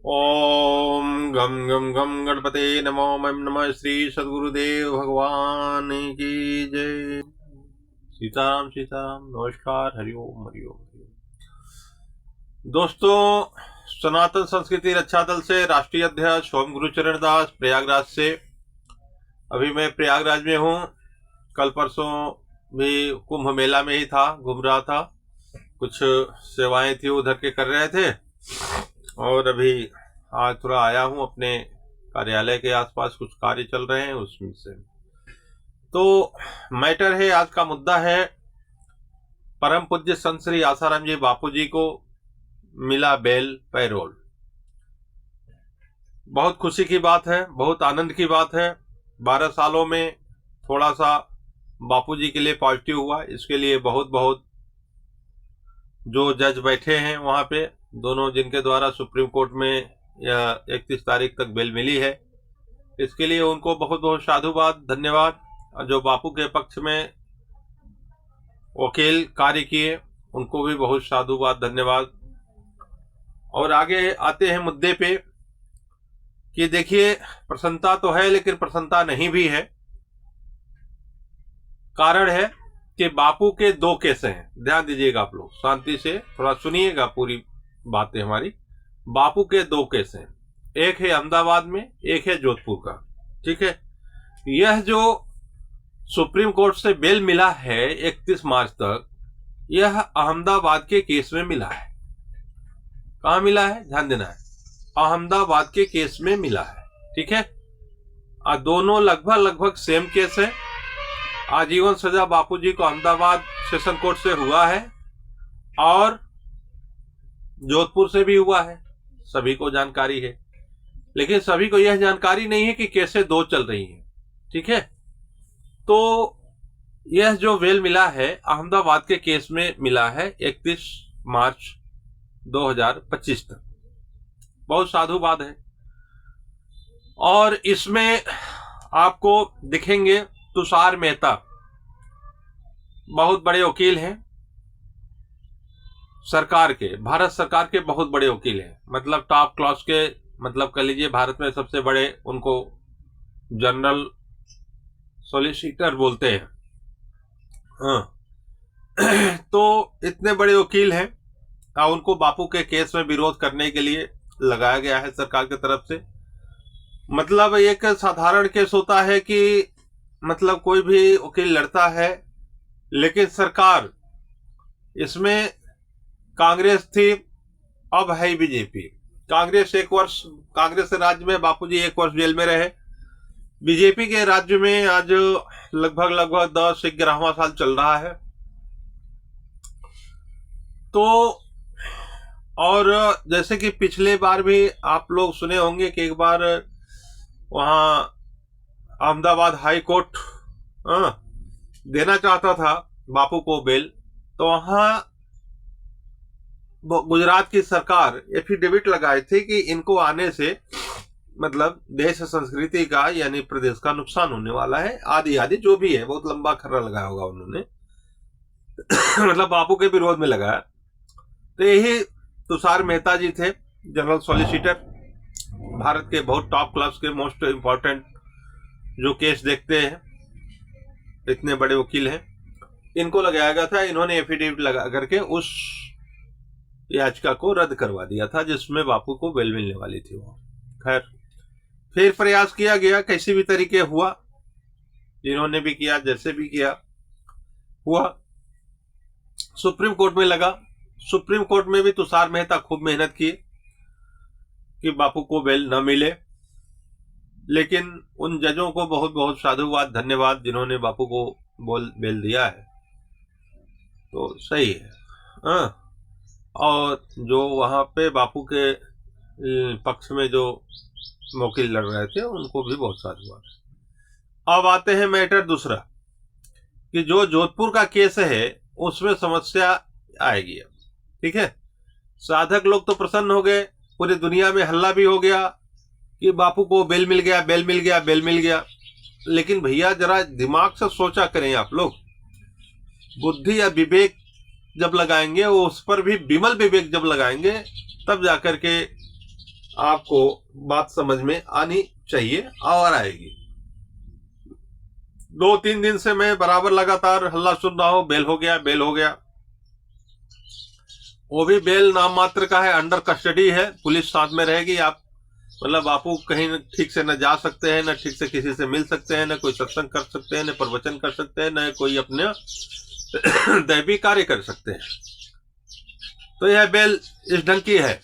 ओम गम गम गम गणपते नमो मम नमः। श्री सद्गुरुदेव भगवान की जय। सीताराम सीताराम। नमस्कार। हरिओम हरिओम हरिओम। दोस्तों, सनातन संस्कृति रक्षा दल से राष्ट्रीय अध्यक्ष ओम गुरुचरण दास प्रयागराज से। अभी मैं प्रयागराज में हूँ। कल परसों भी कुंभ मेला में ही था, घूम रहा था, कुछ सेवाएं थी उधर के कर रहे थे, और अभी आज थोड़ा आया हूँ अपने कार्यालय के आसपास, कुछ कार्य चल रहे हैं उसमें से। तो मैटर है, आज का मुद्दा है, परम पूज्य संत श्री आसाराम जी बापू जी को मिला बेल पैरोल। बहुत खुशी की बात है, बहुत आनंद की बात है। 12 सालों में थोड़ा सा बापू जी के लिए पॉजिटिव हुआ, इसके लिए बहुत बहुत जो जज बैठे हैं वहाँ पे, दोनों जिनके द्वारा सुप्रीम कोर्ट में 31 तारीख तक बेल मिली है, इसके लिए उनको बहुत बहुत साधुवाद, धन्यवाद। जो बापू के पक्ष में वकील कार्य किए उनको भी बहुत साधुवाद, धन्यवाद। और आगे आते हैं मुद्दे पे कि देखिए, प्रसन्नता तो है लेकिन प्रसन्नता नहीं भी है। कारण है कि बापू के 2 केस हैं। ध्यान दीजिएगा आप लोग, शांति से थोड़ा सुनिएगा पूरी बातें हमारी। बापू के 2 केस हैं, एक है अहमदाबाद में, एक है जोधपुर का। ठीक है, यह जो सुप्रीम कोर्ट से बेल मिला है 31 मार्च तक, यह अहमदाबाद के केस में मिला है। कहां मिला है, ध्यान देना है, अहमदाबाद के केस में मिला है। ठीक है, दोनों लगभग सेम केस है। आजीवन सजा बापूजी को अहमदाबाद सेशन कोर्ट से हुआ है और जोधपुर से भी हुआ है, सभी को जानकारी है। लेकिन सभी को यह जानकारी नहीं है कि केसें 2 चल रही हैं। ठीक है, तो यह जो बेल मिला है अहमदाबाद के केस में मिला है 31 मार्च 2025 तक। बहुत साधुवाद है। और इसमें आपको दिखेंगे तुषार मेहता, बहुत बड़े वकील हैं सरकार के, भारत सरकार के बहुत बड़े वकील हैं, मतलब टॉप क्लास के, मतलब कह लीजिए भारत में सबसे बड़े उनको जनरल सॉलिसिटर बोलते हैं। हाँ तो इतने बड़े वकील हैं, उनको बापू के केस में विरोध करने के लिए लगाया गया है सरकार की तरफ से। मतलब एक साधारण केस होता है कि मतलब कोई भी वकील लड़ता है, लेकिन सरकार, इसमें कांग्रेस थी, अब है बीजेपी। कांग्रेस 1 वर्ष, कांग्रेस के राज्य में बापूजी 1 वर्ष जेल में रहे। बीजेपी के राज्य में आज लगभग 10-11वां साल चल रहा है। तो और जैसे कि पिछले बार भी आप लोग सुने होंगे कि एक बार वहां अहमदाबाद हाई कोर्ट देना चाहता था बापू को बेल, तो वहां गुजरात की सरकार एफिडेविट लगाई थी कि इनको आने से मतलब देश संस्कृति का यानी प्रदेश का नुकसान होने वाला है, आदि आदि जो भी है। बहुत लंबा खर्रा लगाया होगा उन्होंने मतलब बापू के विरोध में लगाया। तो यही तुषार मेहता जी थे, जनरल सॉलिसिटर, भारत के बहुत टॉप क्लास के मोस्ट इंपॉर्टेंट जो केस देखते हैं, इतने बड़े वकील हैं। इनको लगाया गया था, इन्होंने एफिडेविट लगा करके उस याचिका को रद्द करवा दिया था जिसमें बापू को बेल मिलने वाली थी। वो खैर फिर प्रयास किया गया, कैसे भी तरीके हुआ, जिन्होंने भी किया, जैसे भी किया हुआ, सुप्रीम कोर्ट में लगा। सुप्रीम कोर्ट में भी तुषार मेहता खूब मेहनत की कि बापू को बेल न मिले, लेकिन उन जजों को बहुत बहुत साधुवाद, धन्यवाद, जिन्होंने बापू को बेल दिया है। तो सही है। और जो वहां पे बापू के पक्ष में जो वकील लड़ रहे थे उनको भी बहुत साधुवाद। अब आते हैं मैटर दूसरा, कि जो जोधपुर का केस है उसमें समस्या आएगी। ठीक है, साधक लोग तो प्रसन्न हो गए, पूरी दुनिया में हल्ला भी हो गया कि बापू को बेल मिल गया, बेल मिल गया, बेल मिल गया। लेकिन भैया जरा दिमाग से सोचा करें आप लोग, बुद्धि या विवेक जब लगाएंगे, वो उस पर भी विमल विवेक जब लगाएंगे, तब जाकर के आपको बात समझ में आनी चाहिए और आएगी। 2-3 दिन से मैं बराबर लगातार हल्ला सुन रहा हूं, बेल हो गया, बेल हो गया। वो भी बेल नाम मात्र का है, अंडर कस्टडी है, पुलिस साथ में रहेगी। आप मतलब बापू कहीं ठीक से न जा सकते हैं, न ठीक से किसी से मिल सकते हैं, न कोई सत्संग कर सकते हैं, न प्रवचन कर सकते हैं, न कोई अपने दैवी कार्य कर सकते हैं। तो यह बेल इस ढंग की है,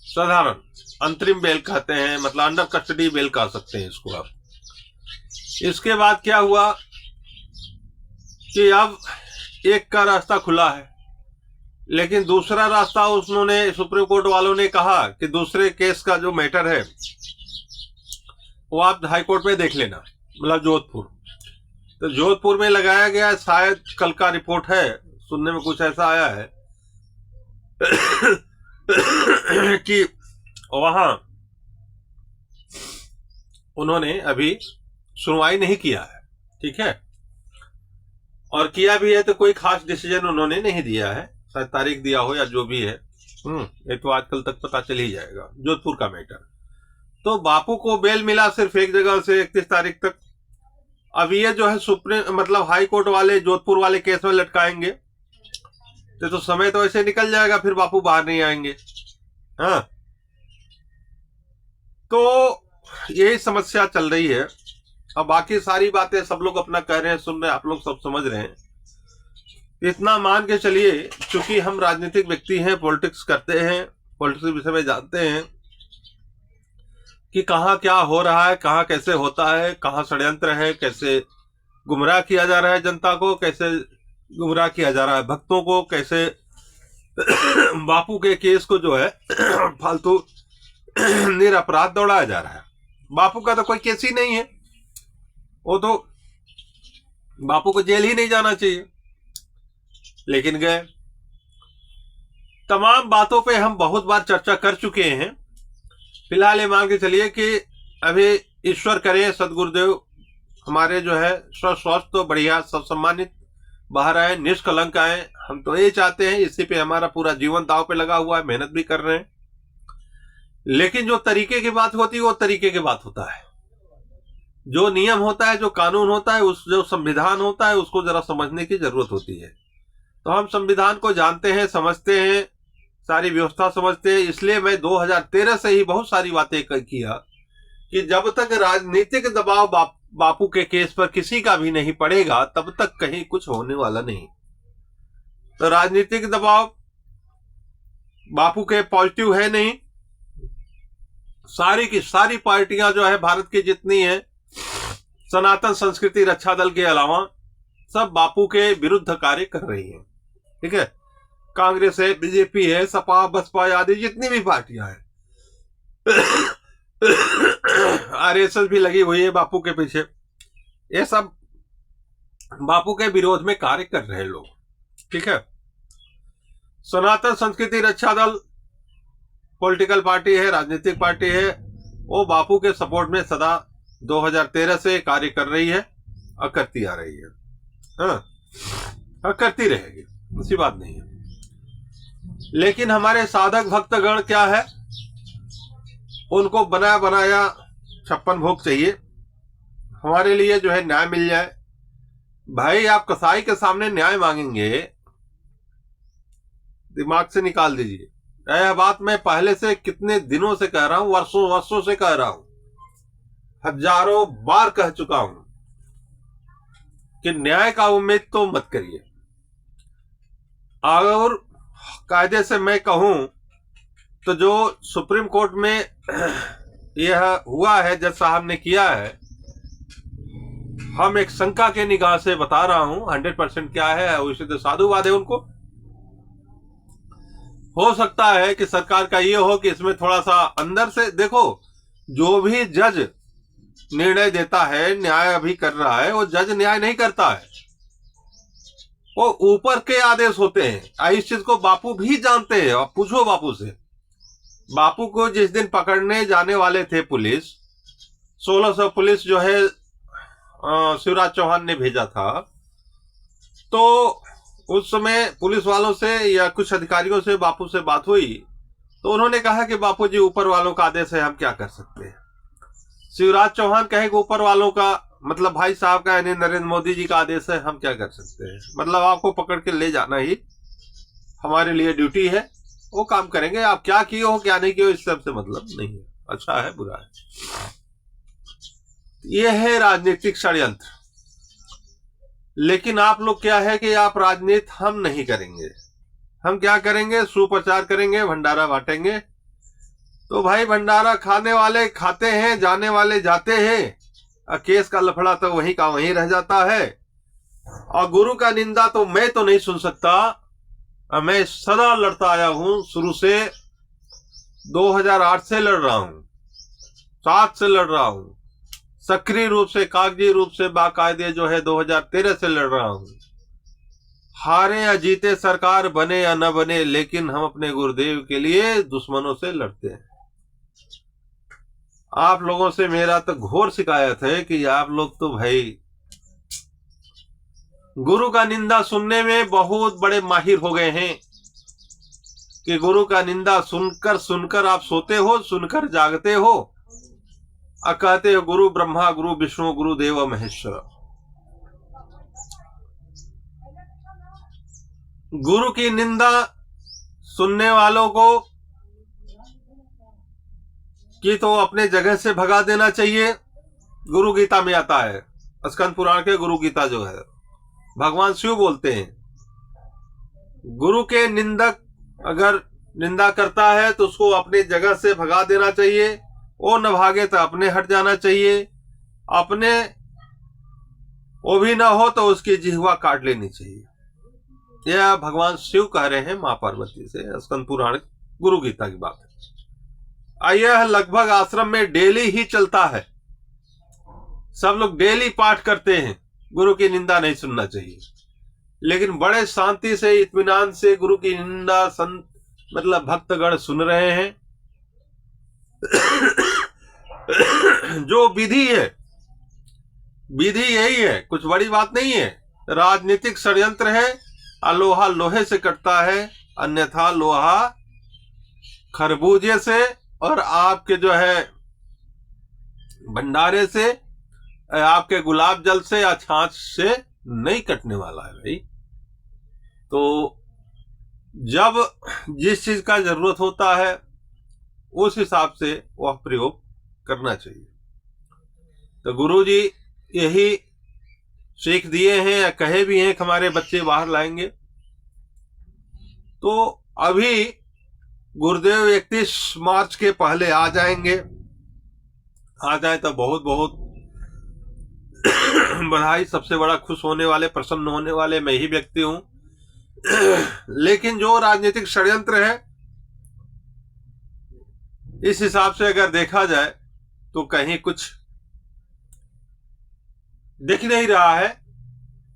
साधारण अंतरिम बेल कहते हैं, मतलब अंडर कस्टडी बेल कह सकते हैं इसको आप। इसके बाद क्या हुआ कि अब एक का रास्ता खुला है, लेकिन दूसरा रास्ता उन्होंने सुप्रीम कोर्ट वालों ने कहा कि दूसरे केस का जो मैटर है वो आप हाई कोर्ट में देख लेना, मतलब जोधपुर। तो जोधपुर में लगाया गया, शायद कल का रिपोर्ट है, सुनने में कुछ ऐसा आया है कि वहां उन्होंने अभी सुनवाई नहीं किया है, ठीक है, और किया भी है तो कोई खास डिसीजन उन्होंने नहीं दिया है, शायद तारीख दिया हो या जो भी है, ये तो आजकल तक पता चल ही जाएगा। जोधपुर का मैटर, तो बापू को बेल मिला सिर्फ एक जगह से 31 तारीख तक। अब ये जो है सुप्रीम मतलब हाई कोर्ट वाले जोधपुर वाले केस में लटकाएंगे तो समय तो ऐसे निकल जाएगा, फिर बापू बाहर नहीं आएंगे। हाँ, तो यही समस्या चल रही है। अब बाकी सारी बातें सब लोग अपना कह रहे हैं, सुन रहे हैं, आप लोग सब समझ रहे हैं। इतना मान के चलिए, चूंकि हम राजनीतिक व्यक्ति हैं, पॉलिटिक्स करते हैं, पॉलिटिक्स के विषय में जानते हैं कि कहाँ क्या हो रहा है, कहाँ कैसे होता है, कहाँ षड्यंत्र है, कैसे गुमराह किया जा रहा है जनता को, कैसे गुमराह किया जा रहा है भक्तों को, कैसे बापू के केस को जो है फालतू निरपराध दौड़ाया जा रहा है। बापू का तो कोई केस ही नहीं है, वो तो बापू को जेल ही नहीं जाना चाहिए, लेकिन गए। तमाम बातों पे हम बहुत बार चर्चा कर चुके हैं। फिलहाल ये मान के चलिए कि अभी ईश्वर करे सदगुरुदेव हमारे जो है स्वस्थ तो बढ़िया, सब सम्मानित बाहर आए, निष्कलंक आए। हम तो ये चाहते हैं, इसी पे हमारा पूरा जीवन दांव पे लगा हुआ है, मेहनत भी कर रहे हैं। लेकिन जो तरीके की बात होती है वो तरीके की बात होता है, जो नियम होता है, जो कानून होता है, उस जो संविधान होता है, उसको जरा समझने की जरूरत होती है। तो हम संविधान को जानते हैं, समझते हैं, सारी व्यवस्था समझते हैं। इसलिए मैं 2013 से ही बहुत सारी बातें किया कि जब तक राजनीतिक दबाव बापू के केस पर किसी का भी नहीं पड़ेगा, तब तक कहीं कुछ होने वाला नहीं। तो राजनीतिक दबाव बापू के पॉजिटिव है नहीं। सारी की सारी पार्टियां जो है भारत की जितनी है, सनातन संस्कृति रक्षा दल के अलावा सब बापू के विरुद्ध कार्य कर रही हैं, ठीक है। कांग्रेस है, बीजेपी है, सपा, बसपा आदि जितनी भी पार्टियां हैं, आरएसएस भी लगी हुई है बापू के पीछे। ये सब बापू के विरोध में कार्य कर रहे लोग, ठीक है। सनातन संस्कृति रक्षा दल पॉलिटिकल पार्टी है, राजनीतिक पार्टी है, वो बापू के सपोर्ट में सदा 2013 से कार्य कर रही है और करती आ रही है, हाँ, और करती रहेगी, ऐसी बात नहीं है। लेकिन हमारे साधक भक्तगण क्या है, उनको बनाया बनाया 56 भोग चाहिए। हमारे लिए जो है न्याय मिल जाए। भाई आप कसाई के सामने न्याय मांगेंगे, दिमाग से निकाल दीजिए। यह बात मैं पहले से कितने दिनों से कह रहा हूं, वर्षों वर्षों से कह रहा हूं, हजारों बार कह चुका हूं कि न्याय का उम्मीद तो मत करिए। और कायदे से मैं कहूं तो जो सुप्रीम कोर्ट में यह हुआ है, जज साहब ने किया है, हम एक शंका के निगाह से बता रहा हूं, 100% क्या है, उसे तो साधुवाद है उनको। हो सकता है कि सरकार का ये हो कि इसमें थोड़ा सा अंदर से देखो, जो भी जज निर्णय देता है, न्याय अभी कर रहा है, वो जज न्याय नहीं करता है, वो ऊपर के आदेश होते हैं। इस चीज को बापू भी जानते हैं। आप पूछो बापू से। बापू को जिस दिन पकड़ने जाने वाले थे पुलिस, 1600 पुलिस जो है शिवराज चौहान ने भेजा था, तो उस समय पुलिस वालों से या कुछ अधिकारियों से बापू से बात हुई, तो उन्होंने कहा कि बापूजी ऊपर वालों का आदेश है, हम क्या कर सकते हैं। शिवराज चौहान कहे कि ऊपर वालों का मतलब भाई साहब का यानी नरेंद्र मोदी जी का आदेश है, हम क्या कर सकते हैं। मतलब आपको पकड़ के ले जाना ही हमारे लिए ड्यूटी है, वो काम करेंगे, आप क्या किए हो क्या नहीं किए हो इस सब से मतलब नहीं है, अच्छा है बुरा है। यह है राजनीतिक षड्यंत्र। लेकिन आप लोग क्या है कि आप राजनीति हम नहीं करेंगे, हम क्या करेंगे, सुप्रचार करेंगे, भंडारा बांटेंगे। तो भाई भंडारा खाने वाले खाते हैं, जाने वाले जाते हैं, केस का लफड़ा तो वहीं का वहीं रह जाता है। और गुरु का निंदा तो मैं तो नहीं सुन सकता, मैं सदा लड़ता आया हूं, शुरू से 2008 से लड़ रहा हूं, 7 से लड़ रहा हूं, सक्रिय रूप से कागजी रूप से बाकायदे जो है 2013 से लड़ रहा हूं। हारे या जीते, सरकार बने या न बने, लेकिन हम अपने गुरुदेव के लिए दुश्मनों से लड़ते हैं। आप लोगों से मेरा तो घोर शिकायत है कि आप लोग तो भाई गुरु का निंदा सुनने में बहुत बड़े माहिर हो गए हैं कि गुरु का निंदा सुनकर सुनकर आप सोते हो, सुनकर जागते हो और कहते हो गुरु ब्रह्मा गुरु विष्णु गुरु देव महेश्वर। गुरु की निंदा सुनने वालों को कि तो अपने जगह से भगा देना चाहिए। गुरु गीता में आता है, स्कंद पुराण के गुरु गीता जो है, भगवान शिव बोलते हैं गुरु के निंदक अगर निंदा करता है तो उसको अपनी जगह से भगा देना चाहिए, वो न भागे तो अपने हट जाना चाहिए, अपने वो भी ना हो तो उसकी जिह्वा काट लेनी चाहिए। यह भगवान शिव कह रहे हैं मां पार्वती से, स्कंद पुराण गुरु गीता की बात है। यह लगभग आश्रम में डेली ही चलता है, सब लोग डेली पाठ करते हैं, गुरु की निंदा नहीं सुनना चाहिए। लेकिन बड़े शांति से इत्मीनान से गुरु की निंदा संत मतलब भक्तगण सुन रहे हैं। जो विधि है, विधि यही है, कुछ बड़ी बात नहीं है। राजनीतिक षड्यंत्र है, लोहा लोहे से कटता है, अन्यथा लोहा खरबूजे से और आपके जो है भंडारे से, आपके गुलाब जल से या छाछ से नहीं कटने वाला है भाई। तो जब जिस चीज का जरूरत होता है उस हिसाब से वह प्रयोग करना चाहिए। तो गुरु जी यही सीख दिए हैं या कहे भी हैं कि हमारे बच्चे बाहर लाएंगे। तो अभी गुरुदेव 31 मार्च के पहले आ जाएंगे, आ जाए तो बहुत बहुत बधाई। सबसे बड़ा खुश होने वाले, प्रसन्न होने वाले मैं ही व्यक्ति हूं। लेकिन जो राजनीतिक षड्यंत्र है, इस हिसाब से अगर देखा जाए तो कहीं कुछ दिख नहीं रहा है।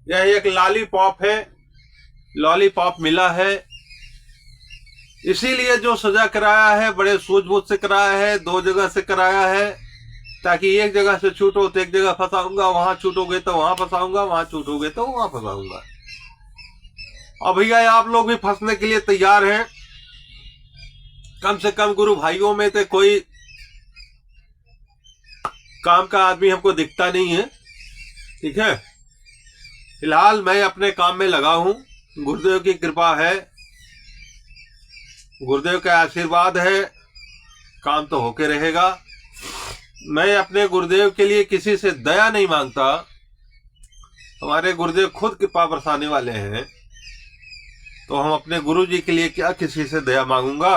यह एक लॉलीपॉप है, लॉलीपॉप मिला है, इसीलिए जो सजा कराया है बड़े सूझबूझ से कराया है, 2 जगह से कराया है, ताकि एक जगह से छूटो तो एक जगह फंसाऊंगा, वहां छूटोगे तो वहां फंसाऊंगा, वहां छूटोगे तो वहां फंसाऊंगा। और भैया आप लोग भी फंसने के लिए तैयार हैं। कम से कम गुरु भाइयों में तो कोई काम का आदमी हमको दिखता नहीं है, ठीक है। फिलहाल मैं अपने काम में लगा हूं, गुरुदेव की कृपा है, गुरुदेव का आशीर्वाद है, काम तो होके रहेगा। मैं अपने गुरुदेव के लिए किसी से दया नहीं मांगता, हमारे गुरुदेव खुद कृपा बरसाने वाले हैं, तो हम अपने गुरु जी के लिए क्या किसी से दया मांगूंगा।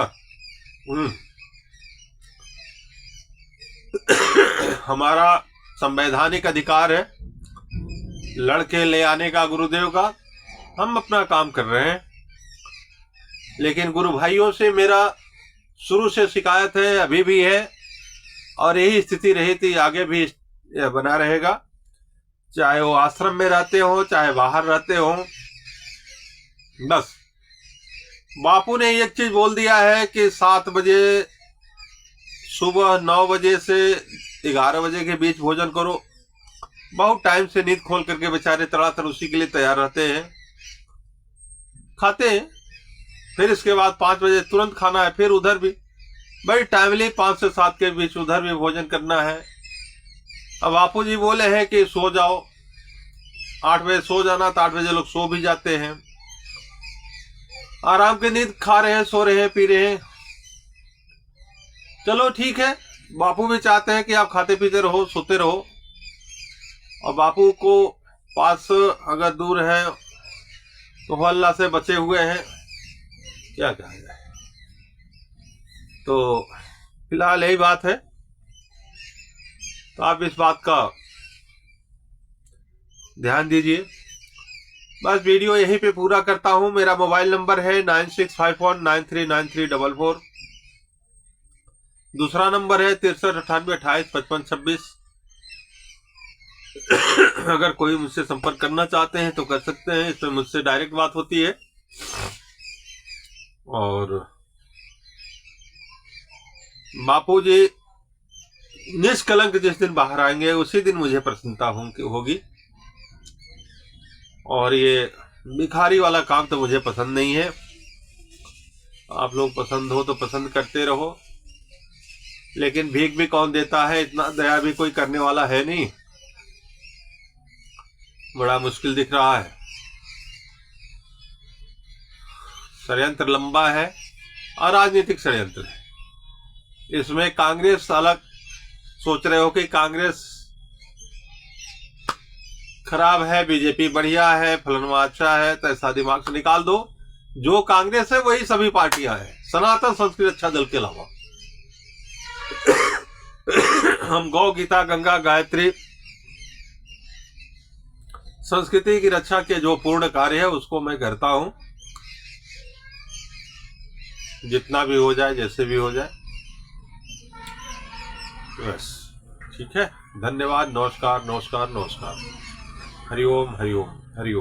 हमारा संवैधानिक अधिकार है लड़के ले आने का गुरुदेव का, हम अपना काम कर रहे हैं। लेकिन गुरु भाइयों से मेरा शुरू से शिकायत है, अभी भी है, और यही स्थिति रही थी, आगे भी यह बना रहेगा, चाहे वो आश्रम में रहते हो चाहे बाहर रहते हो। बस बापू ने एक चीज बोल दिया है कि 7 बजे सुबह 9 बजे से 11 बजे के बीच भोजन करो। बहुत टाइम से नींद खोल करके बेचारे तड़ातड़ उसी के लिए तैयार रहते हैं, खाते हैं, फिर इसके बाद 5 बजे तुरंत खाना है, फिर उधर भी बड़ी टाइमली 5 से 7 के बीच उधर भी भोजन करना है। अब बापू जी बोले हैं कि सो जाओ, 8 बजे सो जाना, तो 8 बजे लोग सो भी जाते हैं, आराम की नींद खा रहे हैं, सो रहे हैं, पी रहे हैं। चलो ठीक है, बापू भी चाहते हैं कि आप खाते पीते रहो, सोते रहो, और बापू को पास अगर दूर है तो अल्लाह से बचे हुए हैं, क्या कहा जाए। तो फिलहाल यही बात है, तो आप इस बात का ध्यान दीजिए। बस वीडियो यहीं पे पूरा करता हूं। मेरा मोबाइल नंबर है 9651939344। दूसरा नंबर है 6398285526। अगर कोई मुझसे संपर्क करना चाहते हैं तो कर सकते हैं, इसमें मुझसे डायरेक्ट बात होती है। और बापू जी निष्कलंक जिस दिन बाहर आएंगे उसी दिन मुझे प्रसन्नता होगी। और ये भिखारी वाला काम तो मुझे पसंद नहीं है। आप लोग पसंद हो तो पसंद करते रहो, लेकिन भीख भी कौन देता है, इतना दया भी कोई करने वाला है नहीं। बड़ा मुश्किल दिख रहा है, षड्यंत्र लंबा है और राजनीतिक षड्यंत्र है। इसमें कांग्रेस अलग सोच रहे हो कि कांग्रेस खराब है, बीजेपी बढ़िया है, फलनवा अच्छा है, तो ऐसा दिमाग से निकाल दो। जो कांग्रेस है वही सभी पार्टियां हैं, सनातन संस्कृत अच्छा दल के अलावा। हम गौ, गीता, गंगा, गायत्री संस्कृति की रक्षा के जो पूर्ण कार्य है उसको मैं करता हूं, जितना भी हो जाए, जैसे भी हो जाए। बस ठीक है, धन्यवाद, नमस्कार नमस्कार नमस्कार। हरिओम हरिओम हरिओम।